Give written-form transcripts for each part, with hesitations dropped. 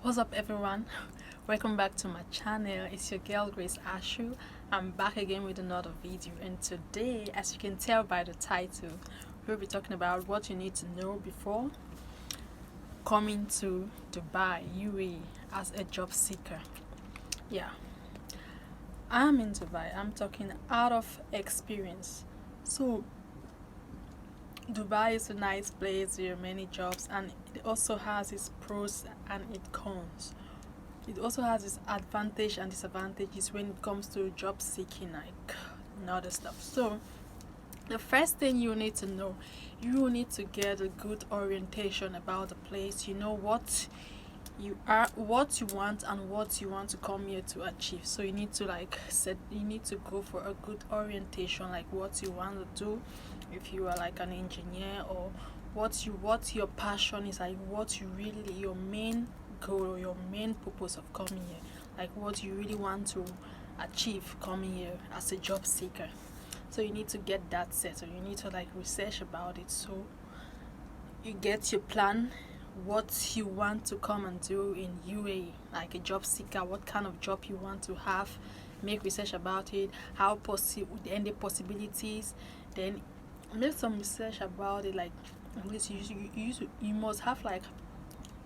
What's up, everyone? Welcome back to my channel. It's your girl Grace Ashu. I'm back again with another video, and today, as you can tell by the title, we'll be talking about what you need to know before coming to Dubai, UAE, as a job seeker. Yeah, I'm in Dubai. I'm talking out of experience. So Dubai is a nice place. There are many jobs, and it also has its pros and its cons. It also has its advantage and disadvantages when it comes to job seeking, like and other stuff. So the first thing you need to know, you need to get a good orientation about the place. You know what you are, what you want, and what you want to come here to achieve. So you need to you need to go for a good orientation, like what you want to do, if you are like an engineer, or what your passion is, like what you really, your main goal or your main purpose of coming here, like what you really want to achieve coming here as a job seeker. So you need to get that set, or you need to like research about it, so you get your plan, what you want to come and do in UAE, like a job seeker, what kind of job you want to have, make research about it, how possible, and the possibilities. Then make some research about it, like at least you must have like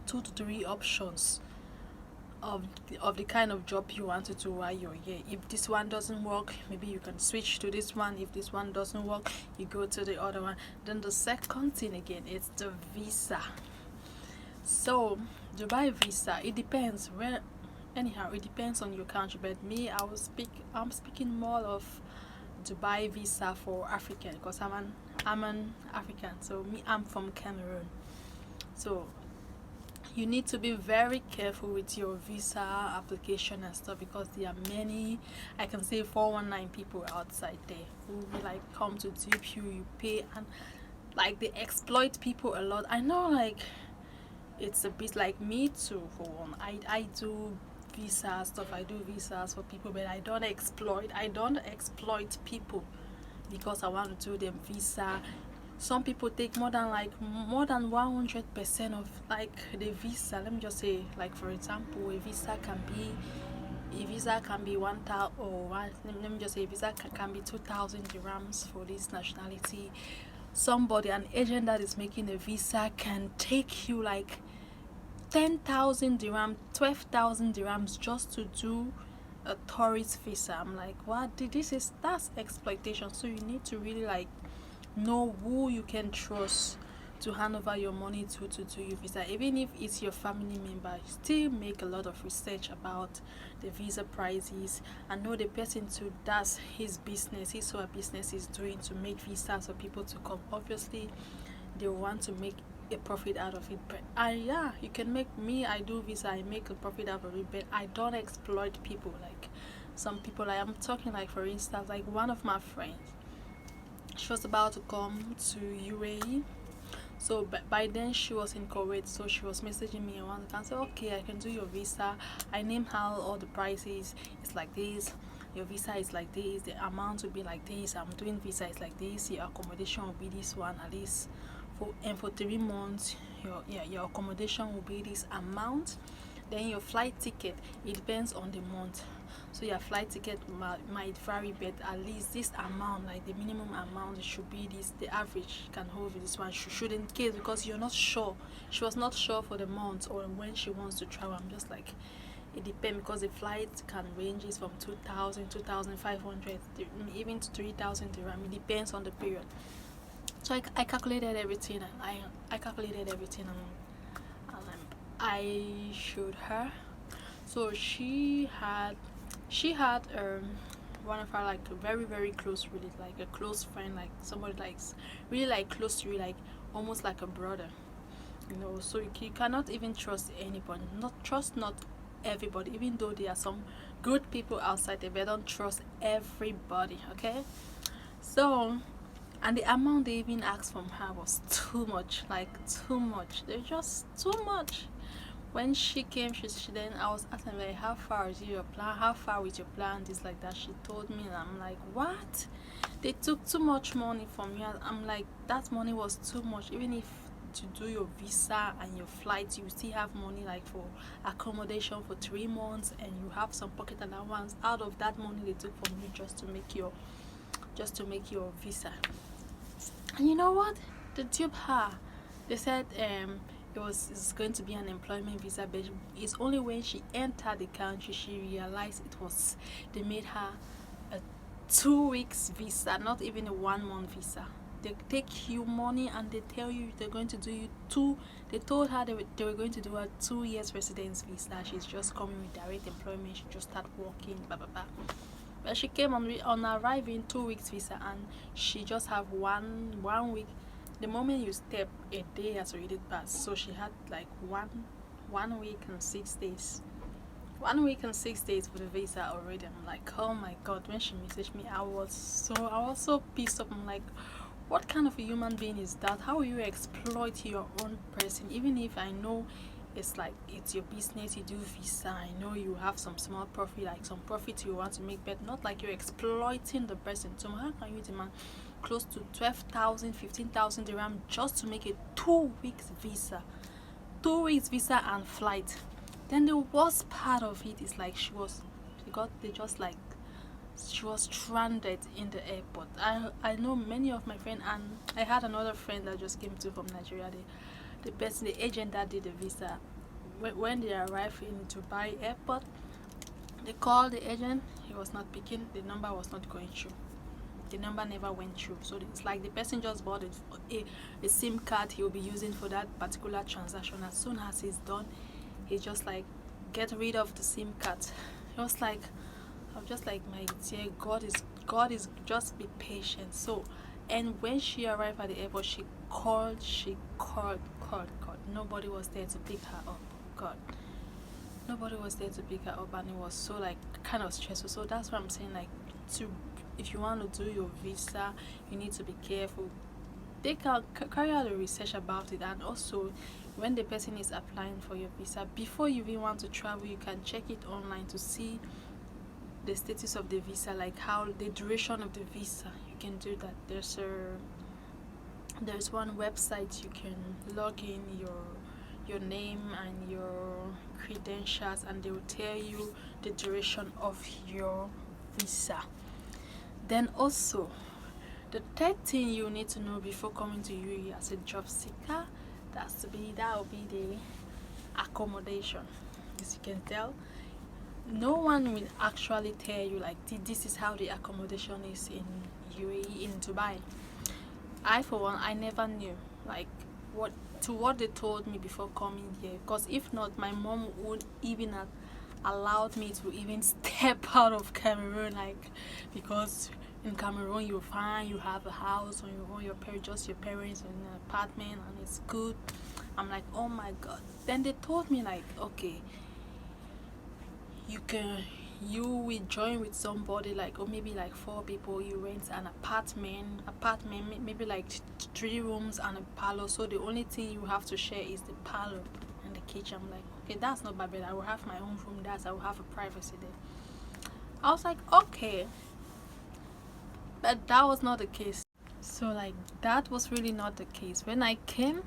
2 to 3 options of the kind of job you want to do while you're here. If this one doesn't work, maybe you can switch to this one. If this one doesn't work, you go to the other one. Then the second thing again is the visa. So Dubai visa, it depends where, anyhow it depends on your country, but me, I'm speaking more of Dubai visa for African, because I'm an African. So me, I'm from Cameroon. So you need to be very careful with your visa application and stuff, because there are many, I can say 419 people outside there who will like come to dupe you. You pay, and like they exploit people a lot. I know, like it's a bit like me too. For one, I do visa stuff. I do visas for people, but I don't exploit people because I want to do them visa. Some people take more than 100% of like the visa. Let me just say, like for example, a visa can be 1,000, or let me just say a visa can be 2,000 dirhams for this nationality. Somebody, an agent that is making a visa, can take you like 10,000 dirham, 12,000 dirhams just to do a tourist visa. I'm like, what? That's exploitation. So you need to really like know who you can trust to hand over your money to do your visa. Even if it's your family member, still make a lot of research about the visa prices, and know the person to that's his or her business is doing to make visas for people to come. Obviously they want to make a profit out of it, but yeah, you can make me, I do visa, I make a profit out of it, but I don't exploit people. Like some people, like I'm talking, like for instance, like one of my friends, she was about to come to UAE. So by then she was in Kuwait, so she was messaging me around and said, okay, I can do your visa. I name her all the prices. It's like this. Your visa is like this. The amount will be like this. I'm doing visa is like this. Your accommodation will be this one, at least for 3 months. Your accommodation will be this amount. Then your flight ticket, it depends on the month. So your flight ticket might vary, but at least this amount, like the minimum amount, it should be this. The average can hold this one. She shouldn't case, because you're not sure. She was not sure for the month or when she wants to travel. I'm just like, it depends, because the flight can ranges from 2,000, 2,500, even to 3,000 dirham. It depends on the period. So I calculated everything, and I calculated everything, and I showed her. So she had one of her like very very close relative, like a close friend, like somebody like really like close to you, like almost like a brother. So you cannot even trust anybody. Not everybody, even though there are some good people outside there, but don't trust everybody. Okay. So, and the amount they even asked from her was too much, like too much. They're just too much. When she came, she then, I was asking, like, how far is your plan, how far is your plan, this like that. She told me, and I'm like, what? They took too much money from me. I'm like, that money was too much. Even if to do your visa and your flights, you still have money like for accommodation for 3 months, and you have some pocket allowance out of that money they took from you just to make your visa. And you know what? They duped her. They said it's going to be an employment visa, but it's only when she entered the country she realized they made her a 2 weeks visa, not even a 1 month visa. They take you money and they tell you they're going to do you they told her they were going to do a 2 years residence visa. She's just coming with direct employment, she just start working, blah blah blah. But she came on arriving 2 weeks visa, and she just have one week. The moment you step, a day has already passed. So she had like one week and 6 days. 1 week and 6 days for the visa already. I'm like, oh my god. When she messaged me, I was so pissed off. I'm like, what kind of a human being is that? How will you exploit your own person? Even if I know it's like it's your business, you do visa, I know you have some small profit, like some profit you want to make, but not like you're exploiting the person. So how can you demand close to 12,000 15,000 dirham just to make a 2 weeks visa? 2 weeks visa and flight. Then the worst part of it is like she was stranded in the airport. I know many of my friends, and I had another friend that just came to from Nigeria. The agent that did the visa, when they arrived in Dubai airport, they called the agent. He was not picking. The number was not going through. The number never went through. So it's like the person just bought a SIM card he will be using for that particular transaction. As soon as he's done, he just like get rid of the SIM card. It was like, I'm just like, my dear, God is just be patient. So, and when she arrived at the airport, she called. Nobody was there to pick her up. God, nobody was there to pick her up, and it was so like kind of stressful. So that's what I'm saying. Like, if you want to do your visa, you need to be careful. They can carry out a research about it, and also when the person is applying for your visa, before you even want to travel, you can check it online to see the status of the visa, like how the duration of the visa. You can do that. There's one website you can log in your name and your credentials, and they will tell you the duration of your visa. Then also, the third thing you need to know before coming to UAE as a job seeker, that will be the accommodation. As you can tell, no one will actually tell you like this is how the accommodation is in UAE, in Dubai. I for one, I never knew like what they told me before coming here, because if not, my mom would even have allowed me to even step out of Cameroon, like, because in Cameroon you have a house on your own, your parents in an apartment, and it's good. I'm like, oh my god. Then they told me like, okay, you will join with somebody, like, or maybe like 4 people, you rent an apartment maybe like 3 rooms and a parlor. So the only thing you have to share is the parlor and the kitchen. I'm like, okay, that's not bad, but I will have my own room. I will have a privacy there. I was like, okay, but that was not the case. So like, that was really not the case. When I came,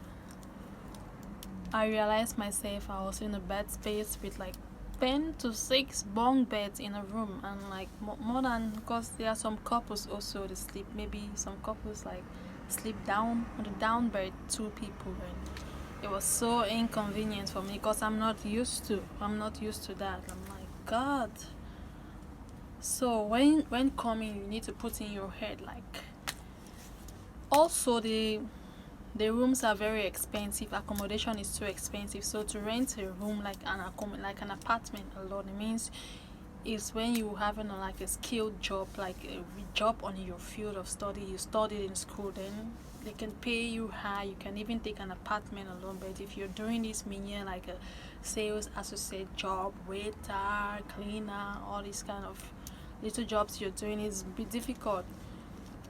I realized myself I was in a bed space with like 10 to 6 bunk beds in a room, and like more than, because there are some couples also they sleep, maybe some couples like sleep down on the down bed, 2 people, and it was so inconvenient for me because I'm not used to that. I'm like, god. So when coming, you need to put in your head like, also the rooms are very expensive. Accommodation is too expensive. So to rent a room like an apartment alone, it means it's when you having like a skilled job, like a job on your field of study, you studied in school, then they can pay you high. You can even take an apartment alone. But if you're doing this menial, like a sales associate job, waiter, cleaner, all these kind of little jobs you're doing, is a bit difficult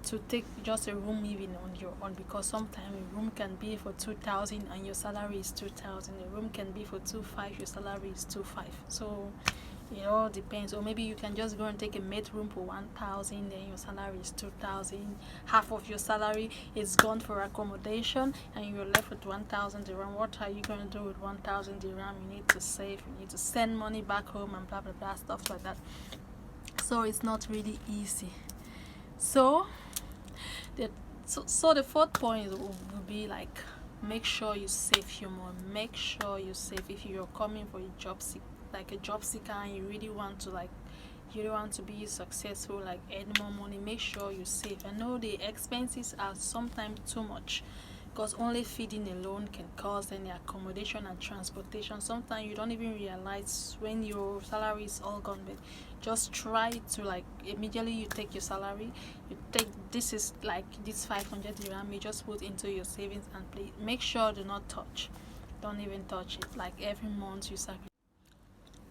to take just a room even on your own, because sometimes a room can be for 2,000 and your salary is 2,000. A room can be for 2,500, your salary is 2,500. So It all depends. Or maybe you can just go and take a mate room for 1,000, then your salary is 2,000. Half of your salary is gone for accommodation, and you're left with 1,000 dirham. What are you going to do with 1,000 dirham? You need to save, you need to send money back home, and blah blah blah, stuff like that. So it's not really easy. So the fourth point will be like, make sure you save your money. Make sure you save. If you're coming for a job seeker, and you really want to be successful, like earn more money, make sure you save. I know the expenses are sometimes too much, because only feeding alone can cost, and the accommodation and transportation, sometimes you don't even realize when your salary is all gone. But just try to, like, immediately you take your salary, you take this 500 dirham, you just put into your savings, and make sure don't even touch it. Like, every month you sacrifice.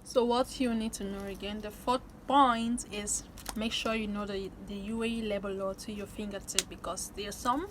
So what you need to know again, the fourth point is, make sure you know the UAE labor law to your fingertip, because there's some